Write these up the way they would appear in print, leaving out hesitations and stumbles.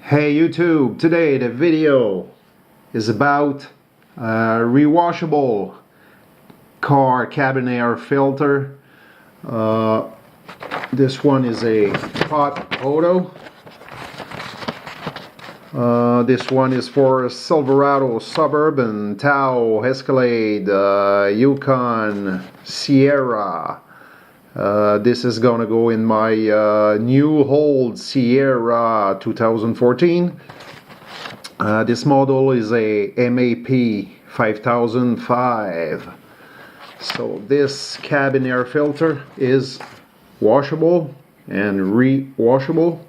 Hey YouTube, today the video is about rewashable car cabin air filter. This one is a Potauto. This one is for Silverado, Suburban, Tahoe, Escalade, Yukon, Sierra. This is gonna go in my new old Sierra 2014. This model is a MAP5005. So this cabin air filter is washable and re-washable.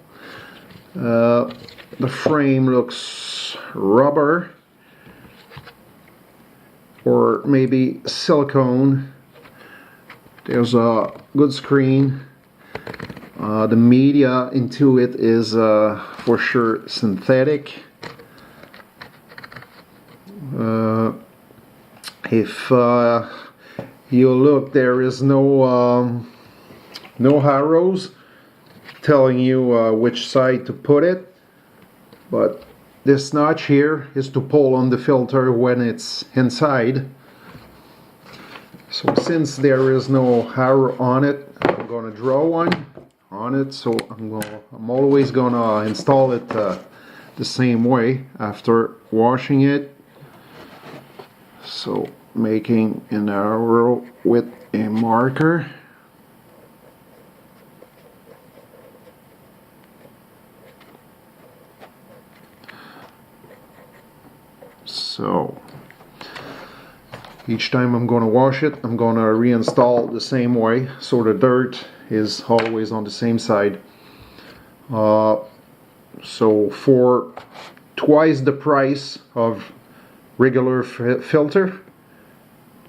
The frame looks rubber or maybe silicone. There's a good screen. The media into it is for sure synthetic. If you look, there is no arrows telling you which side to put it, but this notch here is to pull on the filter when it's inside. So since there is no arrow on it, I'm going to draw one on it. So I'm always going to install it the same way after washing it. So making an arrow with a marker. So each time I'm going to wash it, I'm going to reinstall the same way, so the dirt is always on the same side. So for twice the price of regular filter,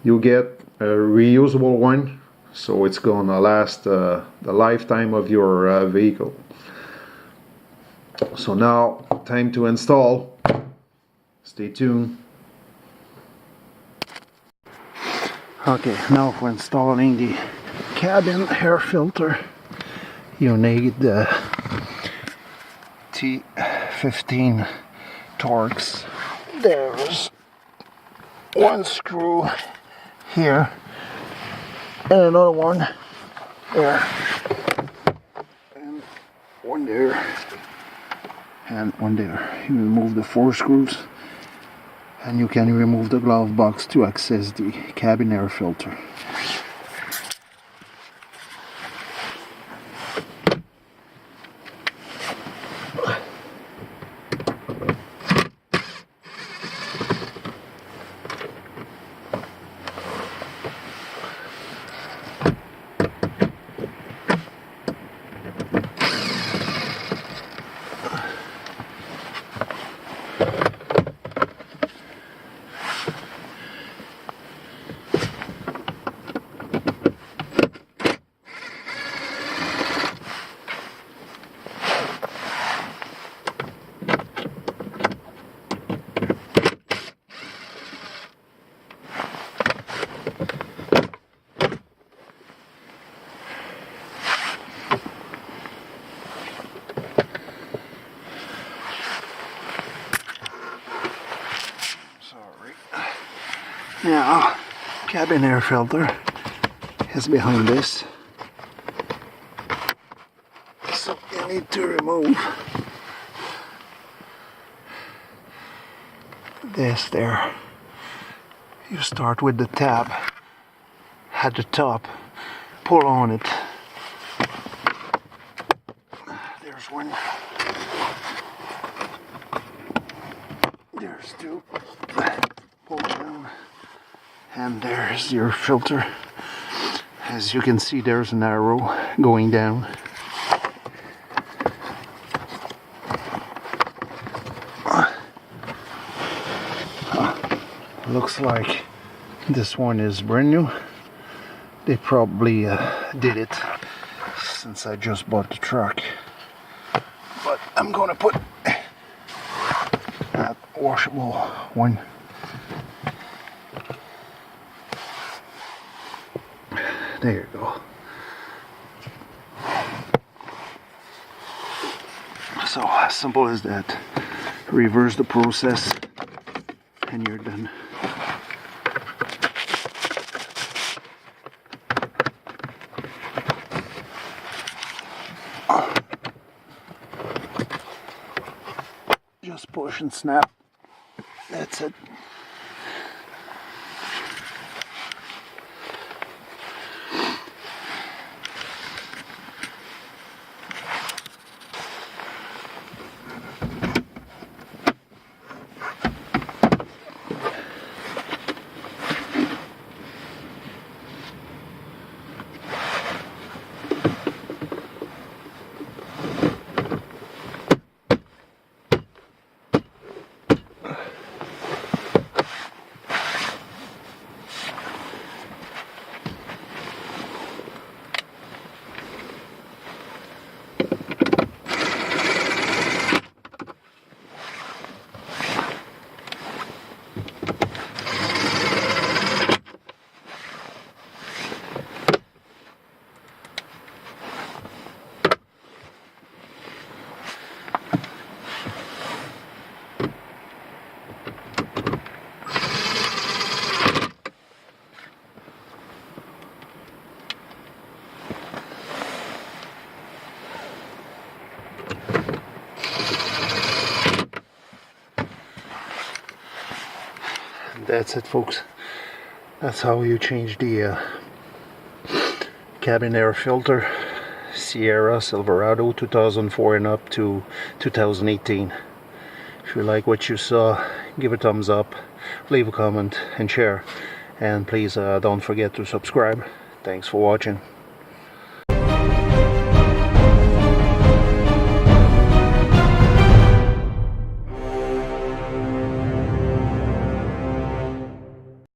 you get a reusable one, so it's going to last the lifetime of your vehicle. So now, time to install. Stay tuned. Okay, now for installing the cabin air filter, you need the T15 Torx. There's one screw here and another one there and one there and one there. You remove the 4 screws and you can remove the glove box to access the cabin air filter. Now, cabin air filter is behind this, so you need to remove this there. You start with the tab at the top, pull on it. There's one. There's 2. Pull down. And there's your filter. As you can see, there's an arrow going down. Looks like this one is brand new. They probably did it since I just bought the truck. But I'm gonna put that washable one. There you go. So As simple as that. Reverse the process and you're done. Just push and snap. That's it. That's it, folks. That's how you change the cabin air filter. Sierra Silverado 2004 and up to 2018. If you like what you saw, give a thumbs up, leave a comment and share, and please don't forget to subscribe. Thanks for watching.